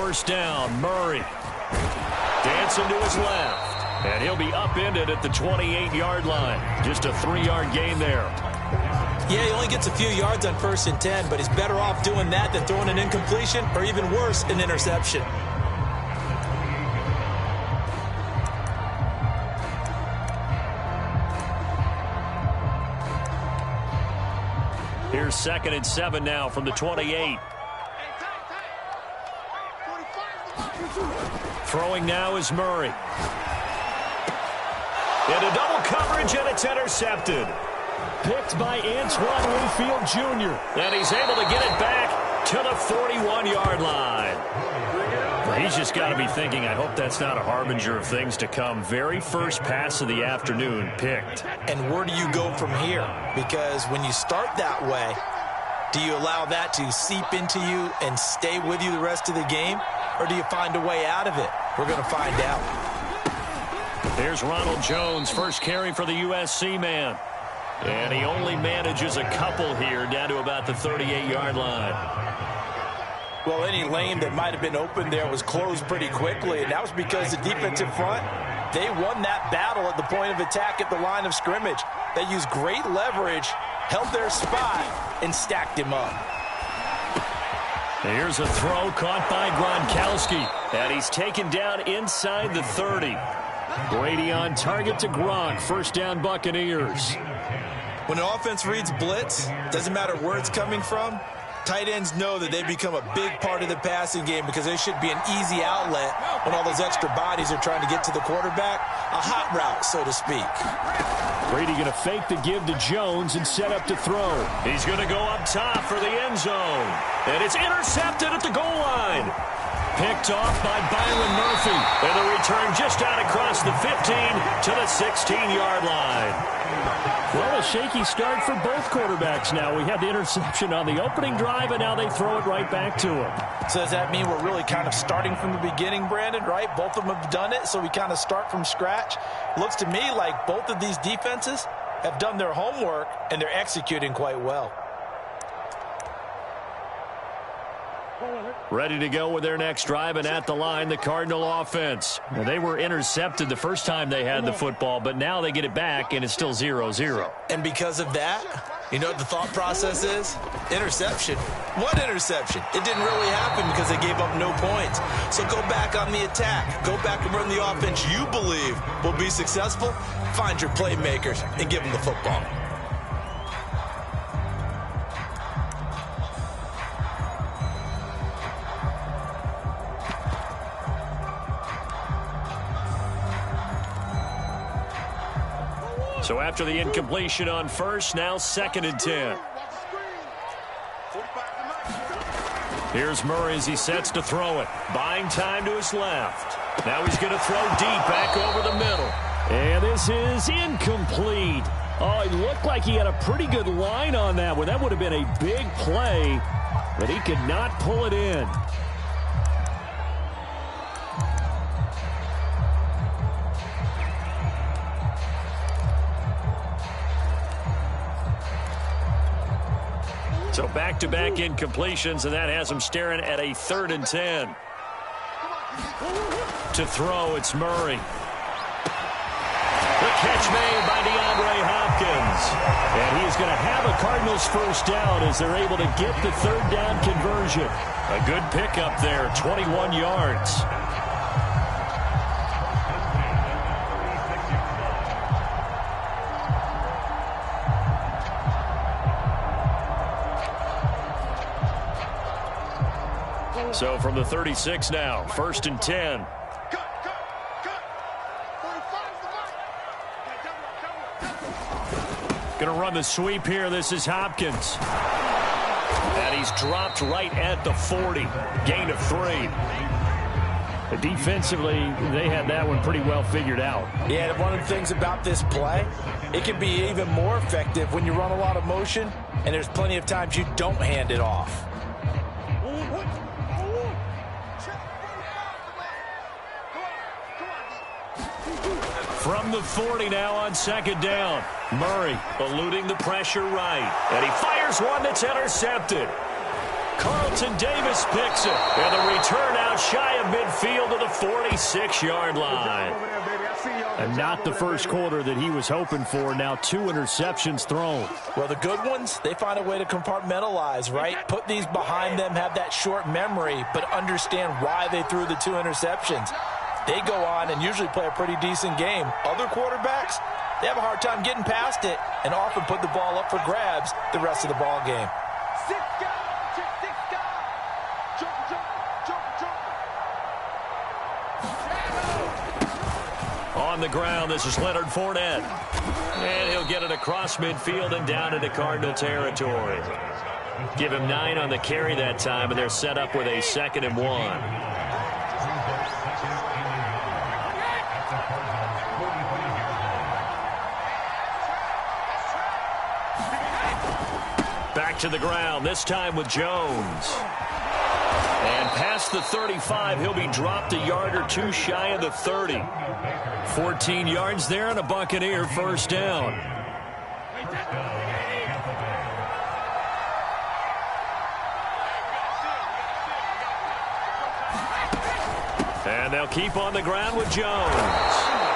first down. Murray dancing to his left. And he'll be upended at the 28-yard line. Just a 3-yard gain there. Yeah, he only gets a few yards on 1st and 10, but he's better off doing that than throwing an incompletion or even worse, an interception. Here's 2nd and 7 now from the 28. Throwing now is Murray. Into double coverage, and it's intercepted. Picked by Antoine Winfield Jr. And he's able to get it back to the 41-yard line. He's just got to be thinking, I hope that's not a harbinger of things to come. Very first pass of the afternoon picked. And where do you go from here? Because when you start that way, do you allow that to seep into you and stay with you the rest of the game? Or do you find a way out of it? We're going to find out. There's Ronald Jones, first carry for the USC man. And he only manages a couple here down to about the 38-yard line. Well, any lane that might have been open there was closed pretty quickly, and that was because the defensive front, they won that battle at the point of attack at the line of scrimmage. They used great leverage, held their spot, and stacked him up. Here's a throw caught by Gronkowski, and he's taken down inside the 30. Brady on target to Gronk. First down, Buccaneers. When an offense reads blitz, doesn't matter where it's coming from, tight ends know that they become a big part of the passing game because they should be an easy outlet when all those extra bodies are trying to get to the quarterback. A hot route, so to speak. Brady going to fake the give to Jones and set up to throw. He's going to go up top for the end zone. And it's intercepted at the goal line. Picked off by Byron Murphy. And the return just out across the 15 to the 16-yard line. Well, a shaky start for both quarterbacks now. We had the interception on the opening drive, and now they throw it right back to him. So does that mean we're really kind of starting from the beginning, Brandon, right? Both of them have done it, so we kind of start from scratch. Looks to me like both of these defenses have done their homework, and they're executing quite well. Ready to go with their next drive, and at the line, the Cardinal offense. Now, they were intercepted the first time they had the football, but now they get it back, and it's still 0-0. And because of that, you know what the thought process is? Interception. What interception? It didn't really happen because they gave up no points. So go back on the attack. Go back and run the offense you believe will be successful. Find your playmakers and give them the football. So after the incompletion on first, now 2nd and 10. Here's Murray as he sets to throw it. Buying time to his left. Now he's going to throw deep back over the middle. And this is incomplete. Oh, it looked like he had a pretty good line on that one. That would have been a big play, but he could not pull it in. So back-to-back incompletions, and that has him staring at a 3rd and 10. To throw, it's Murray. The catch made by DeAndre Hopkins. And he is going to have a Cardinals first down as they're able to get the 3rd down conversion. A good pickup there, 21 yards. So from the 36 now, 1st and 10. Going to run the sweep here. This is Hopkins. And he's dropped right at the 40. Gain of 3. Defensively, they had that one pretty well figured out. Yeah, one of the things about this play, it can be even more effective when you run a lot of motion, and there's plenty of times you don't hand it off. From the 40 now on 2nd down. Murray eluding the pressure right. And he fires one that's intercepted. Carlton Davis picks it. And the return out shy of midfield to the 46-yard line. And not the first quarter that he was hoping for. Now 2 interceptions thrown. Well, the good ones, they find a way to compartmentalize, right? Put these behind them, have that short memory, but understand why they threw the 2 interceptions. They go on and usually play a pretty decent game. Other quarterbacks, they have a hard time getting past it and often put the ball up for grabs the rest of the ball game. On the ground, this is Leonard Fournette. And he'll get it across midfield and down into Cardinal territory. Give him 9 on the carry that time, and they're set up with a 2nd and 1. Back to the ground, this time with Jones. And past the 35, he'll be dropped a yard or 2 shy of the 30. 14 yards there and a Buccaneer first down. And they'll keep on the ground with Jones.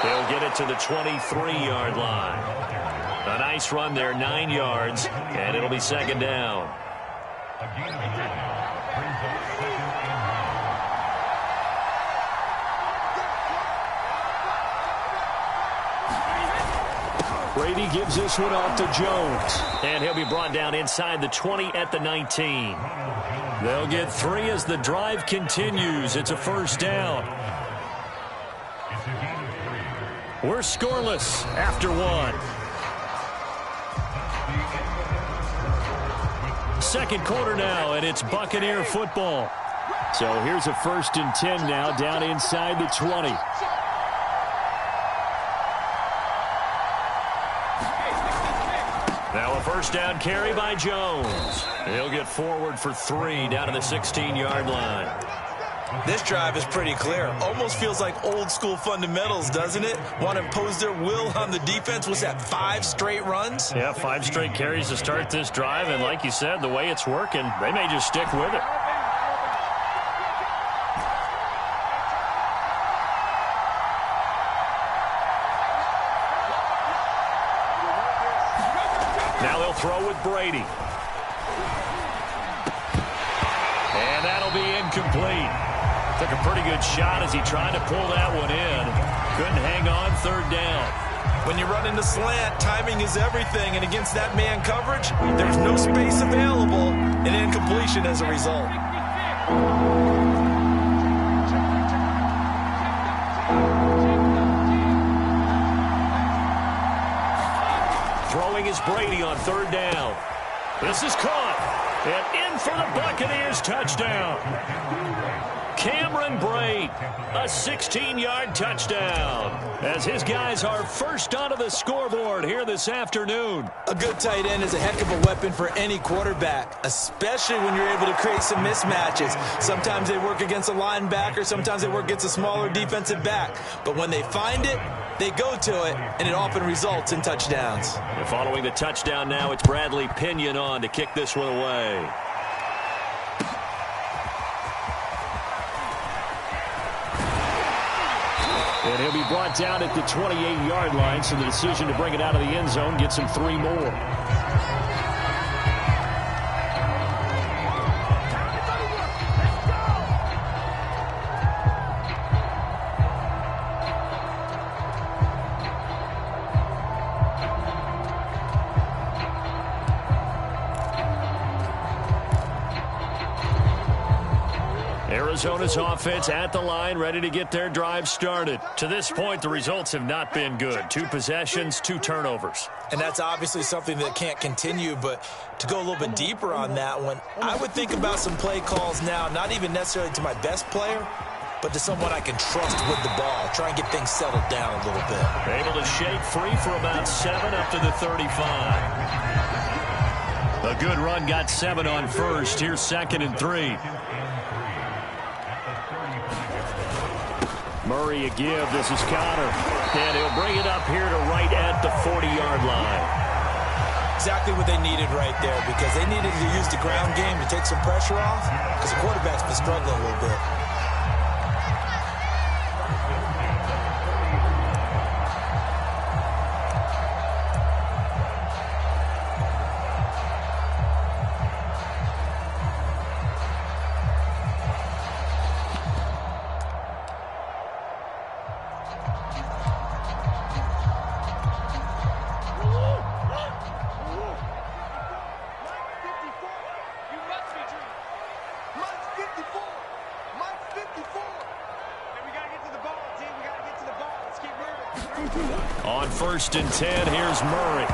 They'll get it to the 23-yard line. A nice run there, 9 yards, and it'll be 2nd down. Brady gives this one off to Jones. And he'll be brought down inside the 20 at the 19. They'll get 3 as the drive continues. It's a first down. We're scoreless after 1. Second quarter now, and it's Buccaneer football. So here's a 1st and 10 now, down inside the 20. Now a first down carry by Jones. He'll get forward for 3 down to the 16-yard line. This drive is pretty clear. Almost feels like old school fundamentals, doesn't it? Want to impose their will on the defense. Was that 5 straight runs? Yeah, 5 straight carries to start this drive. And like you said, the way it's working, they may just stick with it. Now they'll throw with Brady. And that'll be incomplete. Took a pretty good shot as he tried to pull that one in. Couldn't hang on, 3rd down. When you run into slant, timing is everything. And against that man coverage, there's no space available. And incompletion as a result. Throwing is Brady on 3rd down. This is caught. And in for the Buccaneers touchdown. Cameron Brate, a 16-yard touchdown, as his guys are first onto the scoreboard here this afternoon. A good tight end is a heck of a weapon for any quarterback, especially when you're able to create some mismatches. Sometimes they work against a linebacker, sometimes they work against a smaller defensive back. But when they find it, they go to it, and it often results in touchdowns. And following the touchdown now, it's Bradley Pinion on to kick this one away. And he'll be brought down at the 28-yard line, so the decision to bring it out of the end zone gets him 3 more. Arizona's offense at the line, ready to get their drive started. To this point, the results have not been good. 2 possessions, 2 turnovers. And that's obviously something that can't continue, but to go a little bit deeper on that one, I would think about some play calls now, not even necessarily to my best player, but to someone I can trust with the ball. Try and get things settled down a little bit. Able to shake free for about 7 up to the 35. A good run, got 7 on first. Here's 2nd and 3. Murray a give. This is Connor. And he'll bring it up here to right at the 40-yard line. exactly what they needed right there, because they needed to use the ground game to take some pressure off, because the quarterback's been struggling a little bit. On 1st and 10, here's Murray.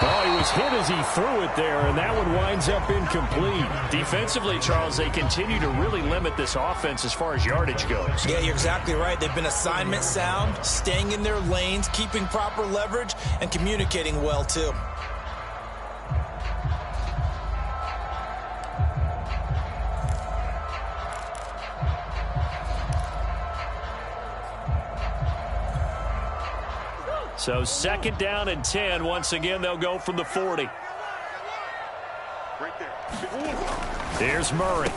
Oh, he was hit as he threw it there, and that one winds up incomplete. Defensively, Charles, they continue to really limit this offense as far as yardage goes. Yeah, you're exactly right. They've been assignment sound, staying in their lanes, keeping proper leverage, and communicating well, too. So 2nd down and 10. Once again, they'll go from the 40. Here's Murray.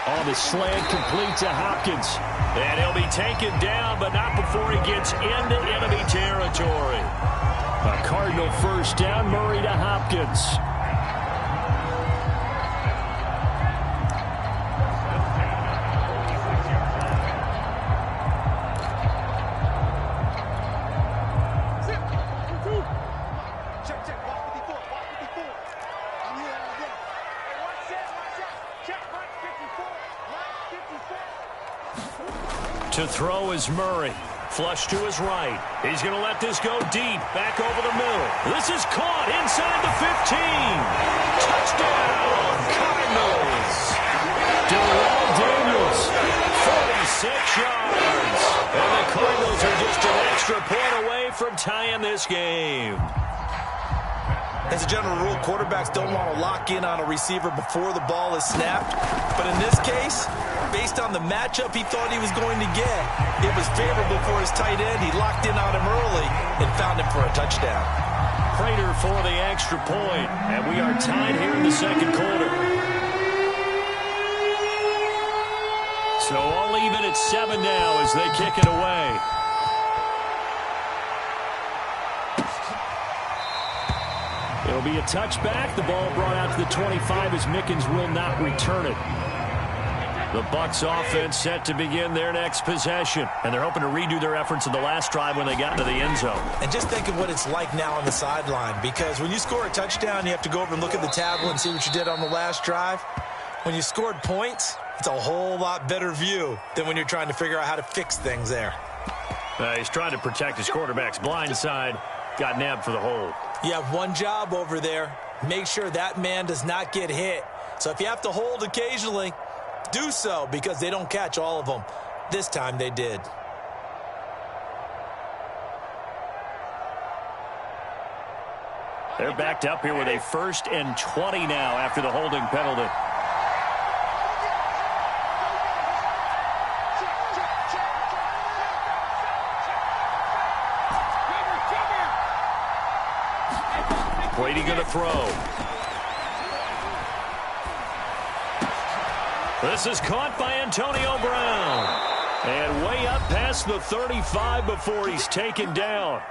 On the slant, complete to Hopkins. And he'll be taken down, but not before he gets into enemy territory. A Cardinal 1st down, Murray to Hopkins. To throw is Murray. Flush to his right. He's going to let this go deep. Back over the middle. This is caught inside the 15. Touchdown, Cardinals. Darrell Daniels, 46 yards. And the Cardinals are just an extra point away from tying this game. As a general rule, quarterbacks don't want to lock in on a receiver before the ball is snapped. But in this case, based on the matchup he thought he was going to get, it was favorable for his tight end. He locked in on him early and found him for a touchdown. Prater for the extra point, and we are tied here in the 2nd quarter. So all even at 7 now as they kick it away. It'll be a touchback. The ball brought out to the 25 as Mickens will not return it. The Bucs offense set to begin their next possession, and they're hoping to redo their efforts in the last drive when they got into the end zone. And just think of what it's like now on the sideline, because when you score a touchdown, you have to go over and look at the tablet and see what you did on the last drive. When you scored points, it's a whole lot better view than when you're trying to figure out how to fix things there. He's trying to protect his quarterback's blind side. Got nabbed for the hold. You have one job over there. Make sure that man does not get hit. So if you have to hold occasionally, do so, because they don't catch all of them. This time they did. They're backed up here with a 1st and 20 now after the holding penalty. Brady going to throw. This is caught by Antonio Brown. And way up past the 35 before he's taken down.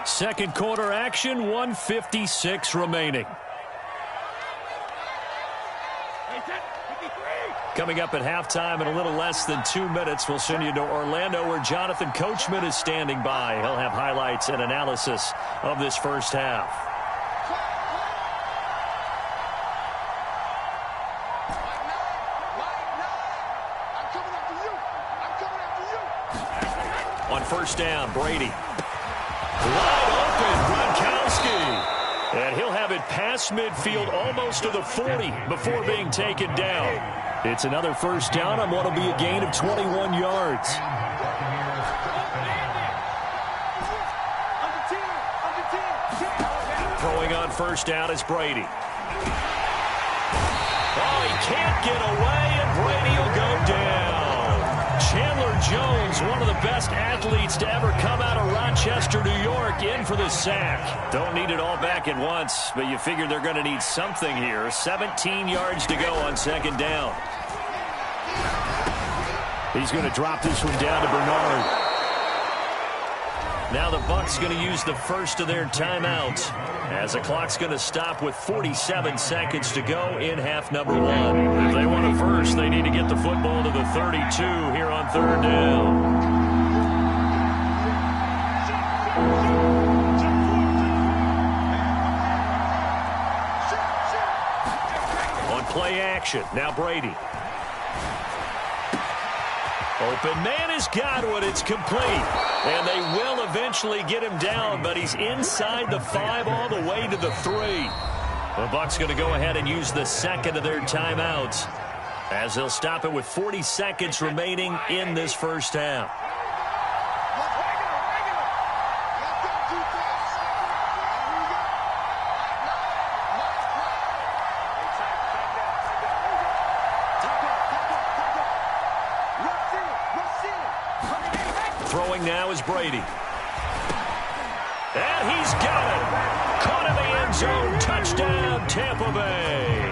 2nd quarter action, 1:56 remaining. Coming up at halftime in a little less than 2 minutes, we'll send you to Orlando where Jonathan Coachman is standing by. He'll have highlights and analysis of this first half. On 1st down, Brady. Wide open, Gronkowski. And he'll have it past midfield almost to the 40 before being taken down. It's another 1st down on what will be a gain of 21 yards. Throwing on 1st down is Brady. Oh, he can't get away, and Brady will go down. Chandler Jones, one of the best athletes to ever come out of Rochester, New York, in for the sack. Don't need it all back at once, but you figure they're going to need something here. 17 yards to go on second down. He's going to drop this one down to Bernard. Now the Bucs going to use the first of their timeouts as the clock's going to stop with 47 seconds to go in half number one. If they want a first, they need to get the football to the 32 here on third down. On play action, now Brady. Open man has got one. It's complete. And they will eventually get him down, but he's inside the 5 all the way to the 3. The Bucs going to go ahead and use the second of their timeouts as they'll stop it with 40 seconds remaining in this first half. Throwing now is Brady. And he's got it. Caught in the end zone. Touchdown, Tampa Bay.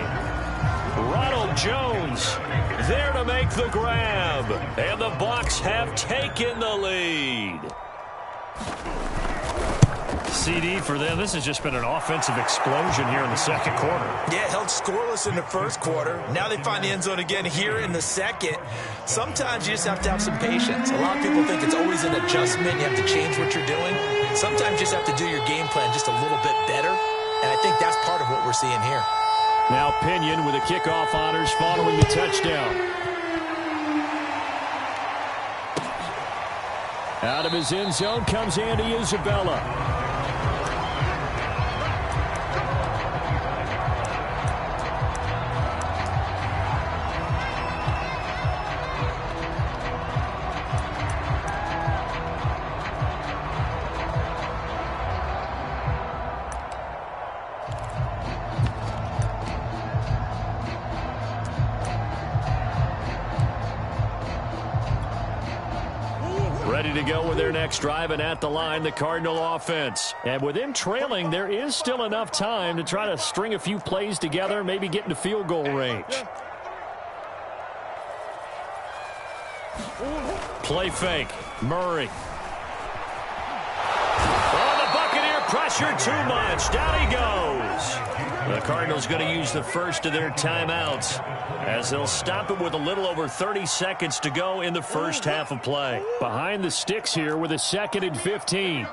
Ronald Jones there to make the grab. And the Bucs have taken the lead. CD for them. This has just been an offensive explosion here in the second quarter. Yeah, held scoreless in the first quarter. Now they find the end zone again here in the second. Sometimes you just have to have some patience. A lot of people think it's always an adjustment. You have to change what you're doing. Sometimes you just have to do your game plan just a little bit better. And I think that's part of what we're seeing here. Now Pinion with the kickoff honors following the touchdown. Out of his end zone comes Andy Isabella. Ready to go with their next drive, and at the line, the Cardinal offense. And with them trailing, there is still enough time to try to string a few plays together, maybe get into field goal range. Play fake. Murray. Oh, the Buccaneer pressure too much. Down he goes. The Cardinals going to use the first of their timeouts as they'll stop it with a little over 30 seconds to go in the first half of play. Behind the sticks here with a 2nd and 15.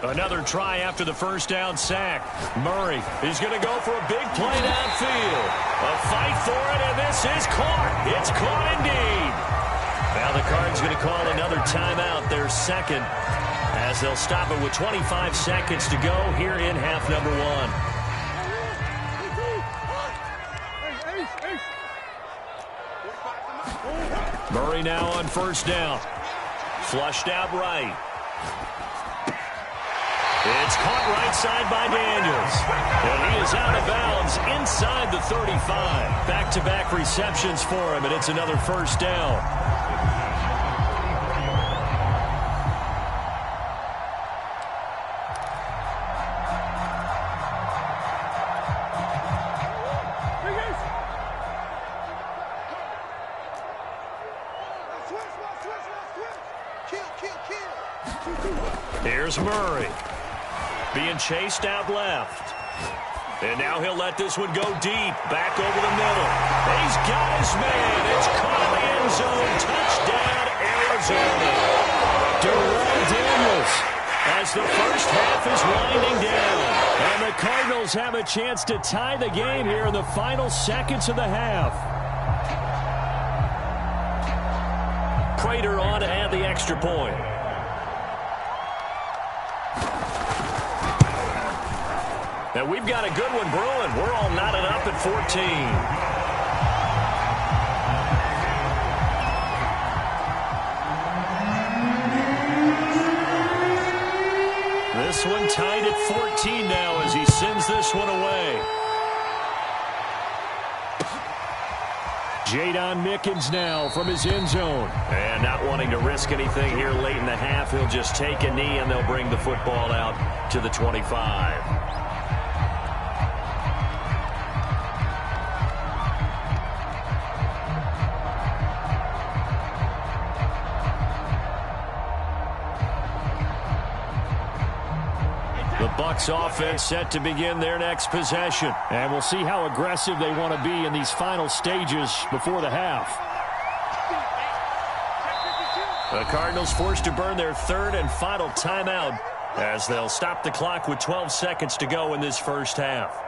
Another try after the first down sack. Murray is going to go for a big play downfield. A fight for it, and this is caught. It's caught indeed. Now the Cards going to call another timeout, their second, as they'll stop it with 25 seconds to go here in half number one. Murray now on first down. Flushed out right. It's caught right side by Daniels. And he is out of bounds inside the 35. Back-to-back receptions for him, and it's another first down. Here's Murray. Being chased out left. And now he'll let this one go deep. Back over the middle. He's got his man. It's caught in the end zone. Touchdown, Arizona. Darrell Daniels as the first half is winding down. And the Cardinals have a chance to tie the game here in the final seconds of the half. Prater on to add the extra point. And we've got a good one brewing. We're all knotted up at 14. 14 now as he sends this one away. Jadon Mickens now from his end zone. And not wanting to risk anything here late in the half, he'll just take a knee and they'll bring the football out to the 25. The Bucs offense set to begin their next possession. And we'll see how aggressive they want to be in these final stages before the half. The Cardinals forced to burn their third and final timeout as they'll stop the clock with 12 seconds to go in this first half.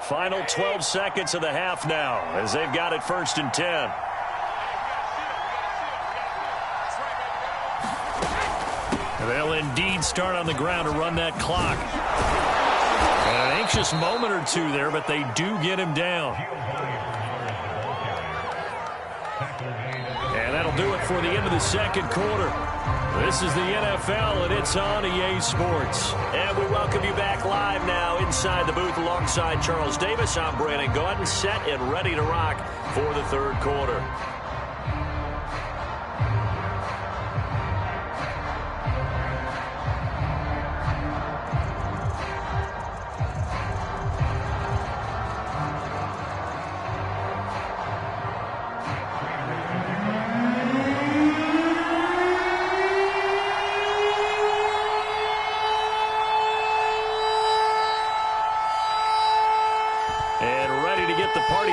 Final 12 seconds of the half now as they've got it 1st and 10. They'll indeed start on the ground to run that clock. And an anxious moment or two there, but they do get him down. And that'll do it for the end of the second quarter. This is the NFL, and it's on EA Sports. And we welcome you back live now inside the booth alongside Charles Davis. I'm Brandon Gaudin, set and ready to rock for the third quarter.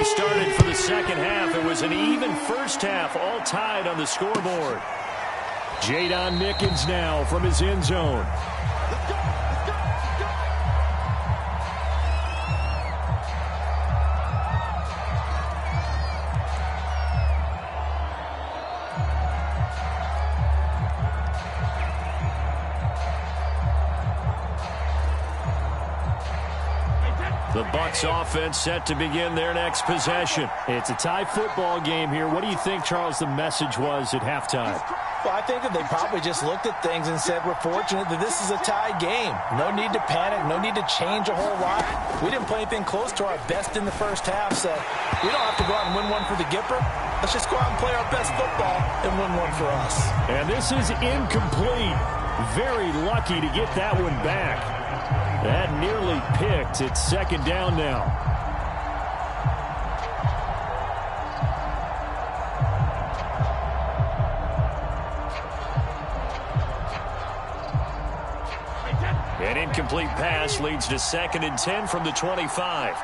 Started for the second half. It was an even first half, all tied on the scoreboard. Jadon Mickens now from his end zone. The Bucs offense set to begin their next possession. It's a tie football game here. What do you think, Charles, the message was at halftime? Well, I think that they probably just looked at things and said, we're fortunate that this is a tie game. No need to panic. No need to change a whole lot. We didn't play anything close to our best in the first half, so we don't have to go out and win one for the Gipper. Let's just go out and play our best football and win one for us. And this is incomplete. Very lucky to get that one back. That nearly picked. It's second down now. An incomplete pass leads to 2nd and 10 from the 25.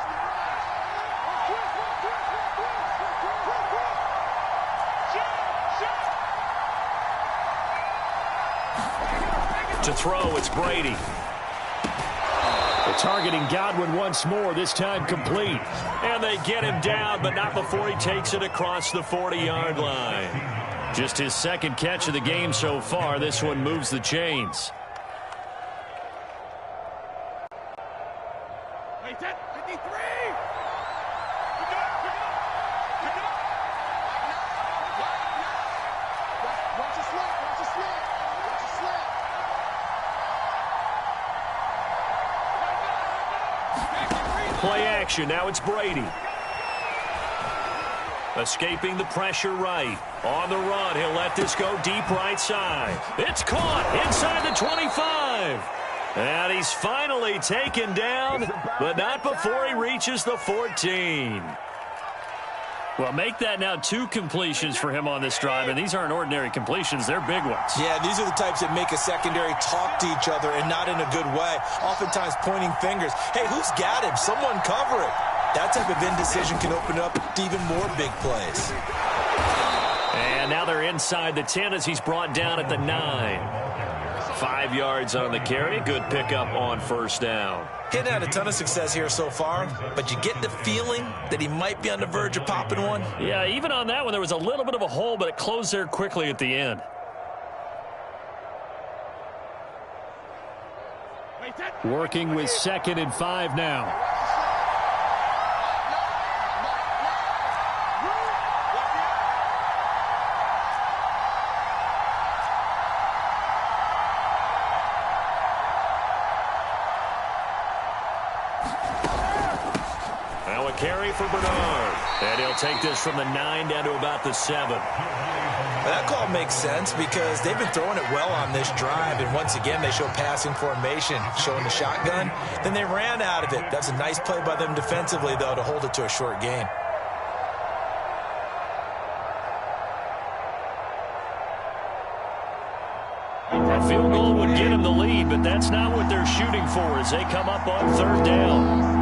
To throw, it's Brady. Targeting Godwin once more, this time complete. And they get him down, but not before he takes it across the 40-yard line. Just his second catch of the game so far. This one moves the chains. Play action. Now it's Brady. Escaping the pressure right. On the run, he'll let this go deep right side. It's caught inside the 25. And he's finally taken down, but not before he reaches the 14. Well, make that now 2 completions for him on this drive, and these aren't ordinary completions. They're big ones. Yeah, these are the types that make a secondary talk to each other, and not in a good way. Oftentimes pointing fingers. Hey, who's got him? Someone cover it. That type of indecision can open up to even more big plays. And now they're inside the 10 as he's brought down at the 9. 5 yards on the carry. Good pickup on first down. He hadn't had a ton of success here so far, but you get the feeling that he might be on the verge of popping one. Yeah, even on that one, there was a little bit of a hole, but it closed there quickly at the end. Working with 2nd and 5 now. Now a carry for Bernard. And he'll take this from the 9 down to about the 7. That call makes sense because they've been throwing it well on this drive, and once again they show passing formation, showing the shotgun. Then they ran out of it. That's a nice play by them defensively, though, to hold it to a short gain. A field goal would get them the lead, but that's not what they're shooting for as they come up on 3rd down.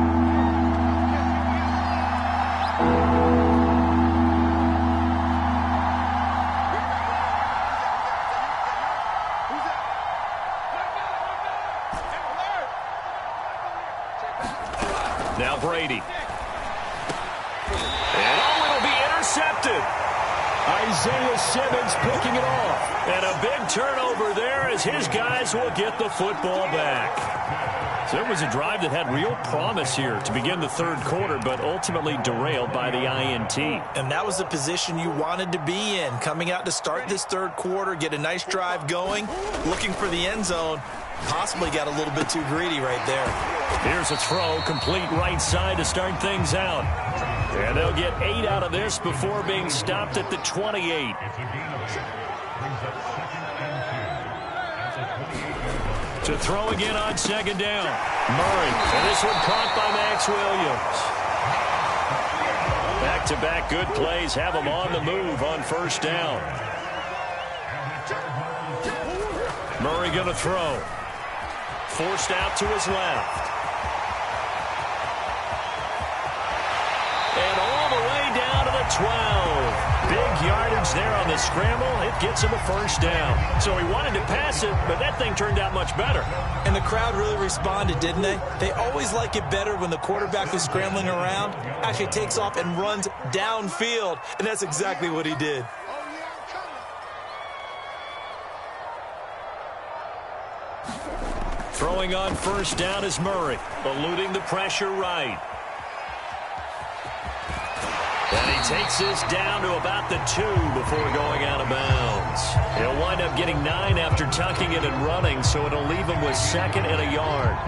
Now Brady. And it'll be intercepted. Isaiah Simmons picking it off. And a big turnover there as his guys will get the football back. So it was a drive that had real promise here to begin the 3rd quarter, but ultimately derailed by the INT. And that was the position you wanted to be in, coming out to start this 3rd quarter, get a nice drive going, looking for the end zone. Possibly got a little bit too greedy right there. Here's a throw, complete right side to start things out. And they'll get 8 out of this before being stopped at the 28. To throw again on 2nd down. Murray, and this one caught by Max Williams. Back-to-back good plays have him on the move on 1st down. Murray going to throw. Forced out to his left. And all the way down to the 12. Big yardage there on the scramble. It gets him a 1st down. So he wanted to pass it, but that thing turned out much better. And the crowd really responded, didn't they? They always like it better when the quarterback is scrambling around, actually takes off and runs downfield. And that's exactly what he did. Throwing on 1st down is Murray, eluding the pressure right. And he takes this down to about the 2 before going out of bounds. He'll wind up getting 9 after tucking it and running, so it'll leave him with 2nd and a yard.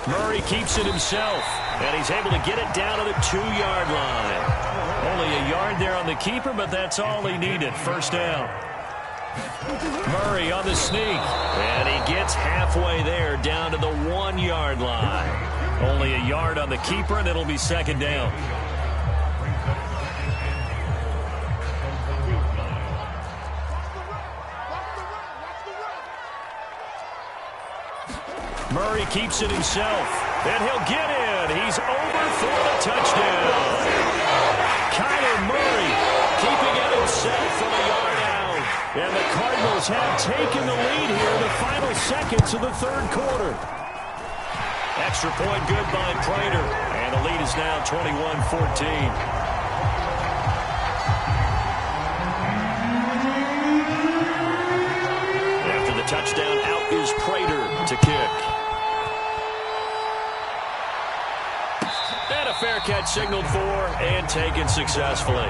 Murray keeps it himself, and he's able to get it down to the 2-yard line. Only a yard there on the keeper, but that's all he needed. 1st down. Murray on the sneak, and he gets halfway there down to the 1-yard line. Only a yard on the keeper, and it'll be 2nd down. Murray keeps it himself, and he'll get in. He's over for the touchdown. Kyler Murray keeping it himself from a yard out. And the Cardinals have taken the lead here in the final seconds of the 3rd quarter. Extra point good by Prater, and the lead is now 21-14. After the touchdown, out is Prater to kick. And a fair catch signaled for and taken successfully.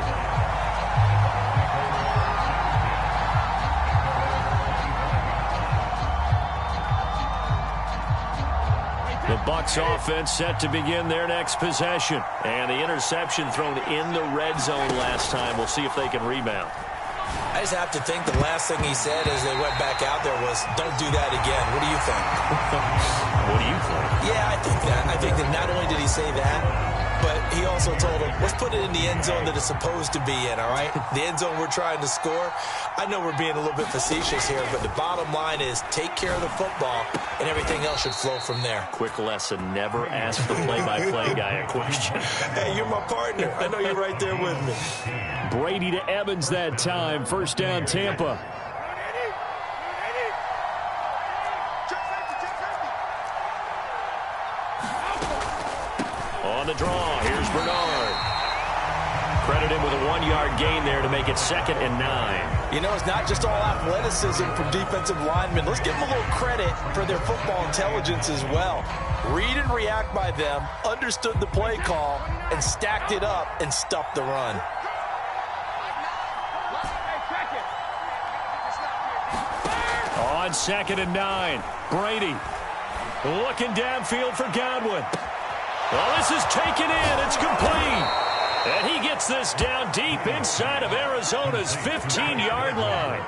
The Bucs offense set to begin their next possession. And the interception thrown in the red zone last time. We'll see if they can rebound. I just have to think the last thing he said as they went back out there was, don't do that again. What do you think? What do you think? Yeah, I think that. I think that not only did he say that, but he also told him, let's put it in the end zone that it's supposed to be in, all right? The end zone we're trying to score. I know we're being a little bit facetious here, but the bottom line is take care of the football, and everything else should flow from there. Quick lesson, never ask the play-by-play guy a question. Hey, you're my partner. I know you're right there with me. Brady to Evans that time. 1st down, Tampa. draw. Here's Bernard. Credit him with a 1-yard gain there to make it 2nd and 9. You know, it's not just all athleticism from defensive linemen. Let's give them a little credit for their football intelligence as well. Read and react by them, understood the play call, and stacked it up and stuffed the run. On 2nd and 9, Brady looking downfield for Godwin. Well, this is taken in. It's complete. And he gets this down deep inside of Arizona's 15-yard line.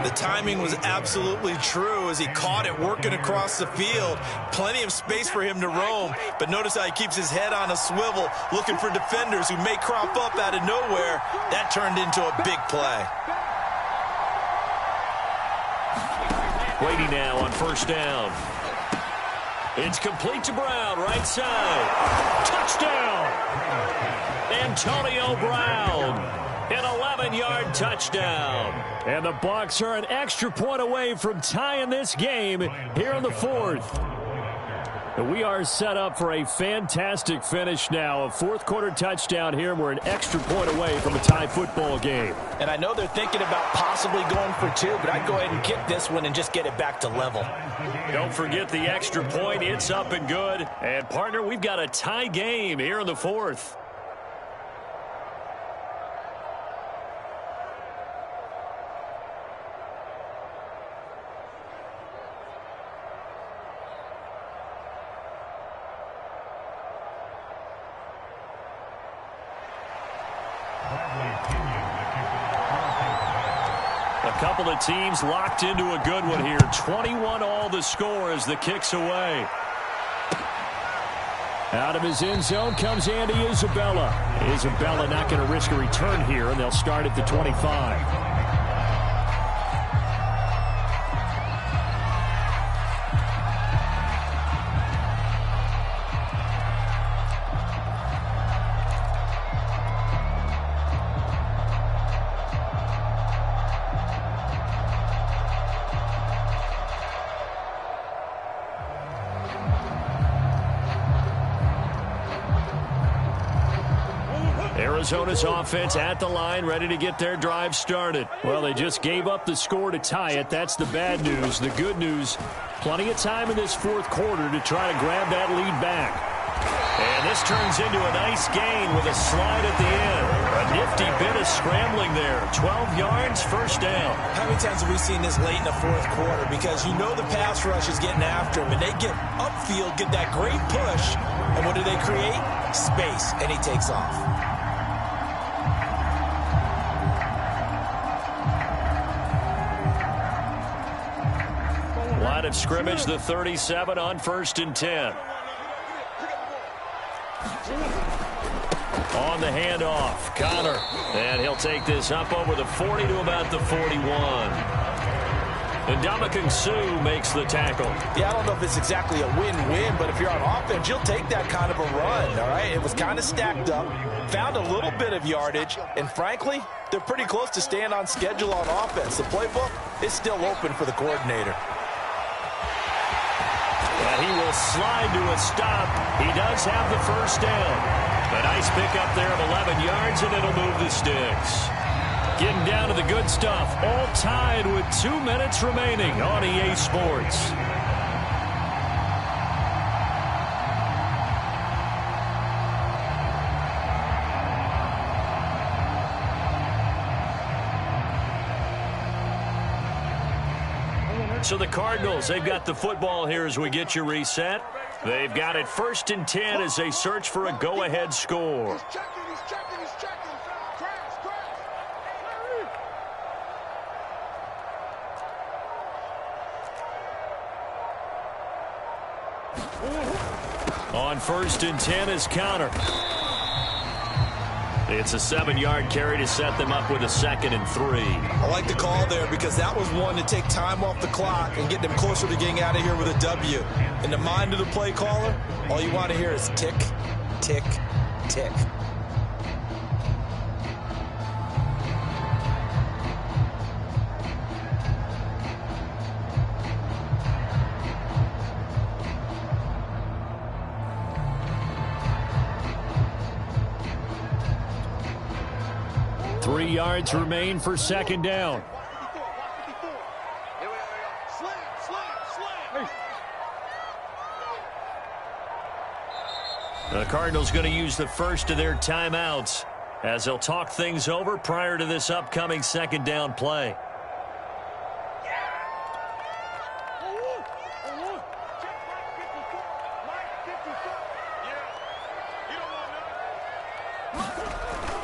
The timing was absolutely true as he caught it working across the field. Plenty of space for him to roam, but notice how he keeps his head on a swivel looking for defenders who may crop up out of nowhere. That turned into a big play. Brady now on 1st down. It's complete to Brown, right side. Touchdown! Antonio Brown, an 11-yard touchdown. And the Bucs are an extra point away from tying this game here in the 4th. We are set up for a fantastic finish now. A 4th-quarter touchdown here. We're an extra point away from a tie football game. And I know they're thinking about possibly going for 2, but I'd go ahead and kick this one and just get it back to level. Don't forget the extra point. It's up and good. And, partner, we've got a tie game here in the 4th. A couple of teams locked into a good one here. 21 all the score as the kick's away. Out of his end zone comes Andy Isabella. Isabella not going to risk a return here, and they'll start at the 25. Arizona's offense at the line, ready to get their drive started. Well, they just gave up the score to tie it. That's the bad news. The good news, plenty of time in this 4th quarter to try to grab that lead back. And this turns into a nice gain with a slide at the end. A nifty bit of scrambling there. 12 yards, 1st down. How many times have we seen this late in the 4th quarter? Because you know the pass rush is getting after him, and they get upfield, get that great push, and what do they create? Space, and he takes off. Line of scrimmage, the 37 on 1st and 10. On the handoff, Connor. And he'll take this up over the 40 to about the 41. And Ndamukong Suh makes the tackle. Yeah, I don't know if it's exactly a win-win, but if you're on offense, you'll take that kind of a run, all right? It was kind of stacked up, found a little bit of yardage, and frankly, they're pretty close to staying on schedule on offense. The playbook is still open for the coordinator. And he will slide to a stop. He does have the 1st down. A nice pickup there of 11 yards, and it'll move the sticks. Getting down to the good stuff. All tied with 2 minutes remaining on EA Sports. So the Cardinals, they've got the football here as we get you reset. They've got it 1st and 10 as they search for a go-ahead score. He's checking. Crash. On 1st and 10 is Connor. It's a 7-yard carry to set them up with a 2nd and 3. I like the call there because that was one to take time off the clock and get them closer to getting out of here with a W. In the mind of the play caller, all you want to hear is tick, tick, tick. 3 yards remain for second down. The Cardinals going to use the first of their timeouts as they'll talk things over prior to this upcoming second down play.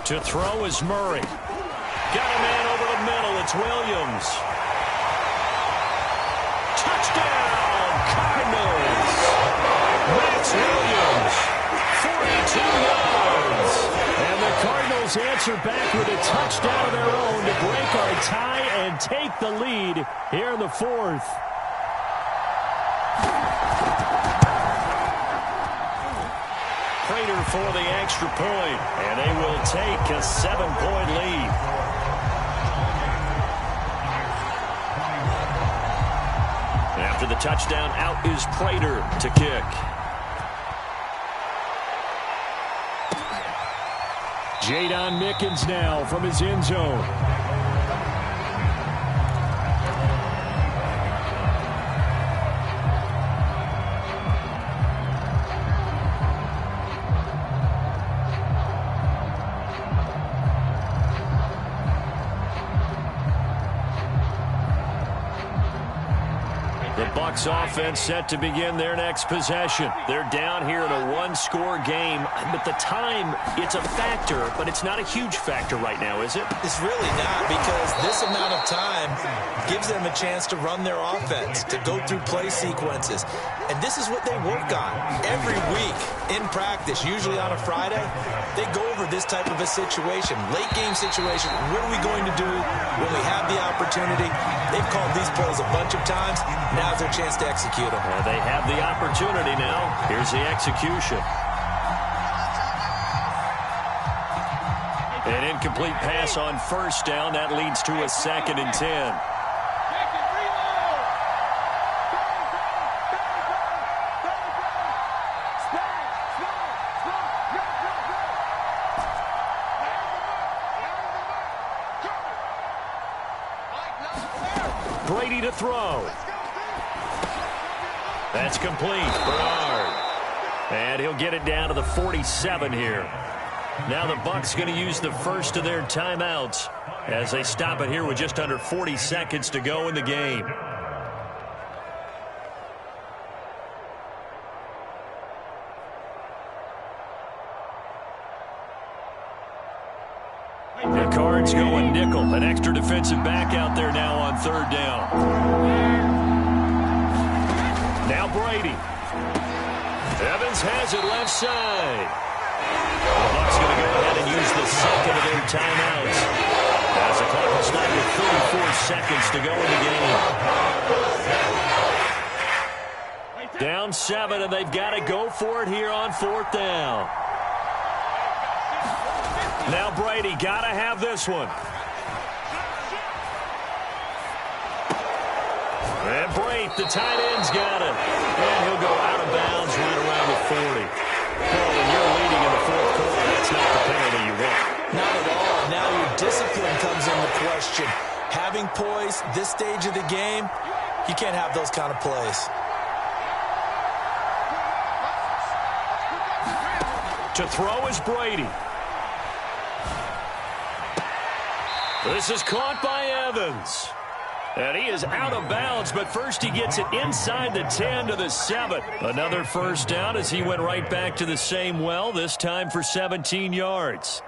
To throw is Murray. Got a man over the middle. It's Williams. Touchdown, Cardinals. Max Williams, 42 yards. And the Cardinals answer back with a touchdown of their own to break our tie and take the lead here in the fourth. Prater for the extra point, and they will take a 7-point lead. After the touchdown, out is Prater to kick. Jadon Mickens now from his end zone. Bucs offense set to begin their next possession. They're down here in a one-score game. But the time, it's a factor, but it's not a huge factor right now, is it? It's really not, because this amount of time gives them a chance to run their offense, to go through play sequences. And this is what they work on every week in practice, usually on a Friday. They go over this type of a situation, late-game situation. What are we going to do when we have the opportunity? They've called these plays a bunch of times. Now's their chance to execute them. They have the opportunity now. Here's the execution. An incomplete pass on first down. That leads to a 2nd and 10. Brady to throw. That's complete. Bernard. And he'll get it down to the 47 here. Now the Bucs going to use the first of their timeouts as they stop it here with just under 40 seconds to go in the game. The Cards going nickel. An extra defensive back out there now on third down. Now Brady. Evans has it left side. The Bucs going to go ahead and use the second of their timeouts as the clock will stop with 34 seconds to go in the game. Down 7, and they've got to go for it here on fourth down. Now Brady got to have this one. And Brate, the tight end's got it. And he'll go out of bounds right around the 40. Well, when you're leading in the fourth quarter, that's not the penalty you want. Not at all. Now your discipline comes into question. Having poise this stage of the game, you can't have those kind of plays. To throw is Brady. This is caught by Evans. And he is out of bounds, but first he gets it inside the 10 to the 7. Another first down as he went right back to the same well, this time for 17 yards.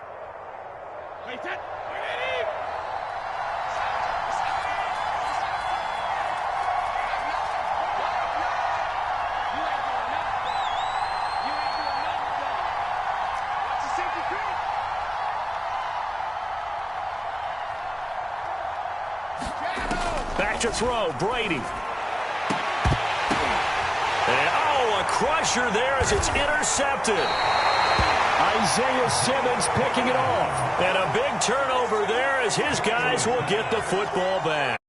Back to throw, Brady. And, a crusher there as it's intercepted. Isaiah Simmons picking it off. And a big turnover there as his guys will get the football back.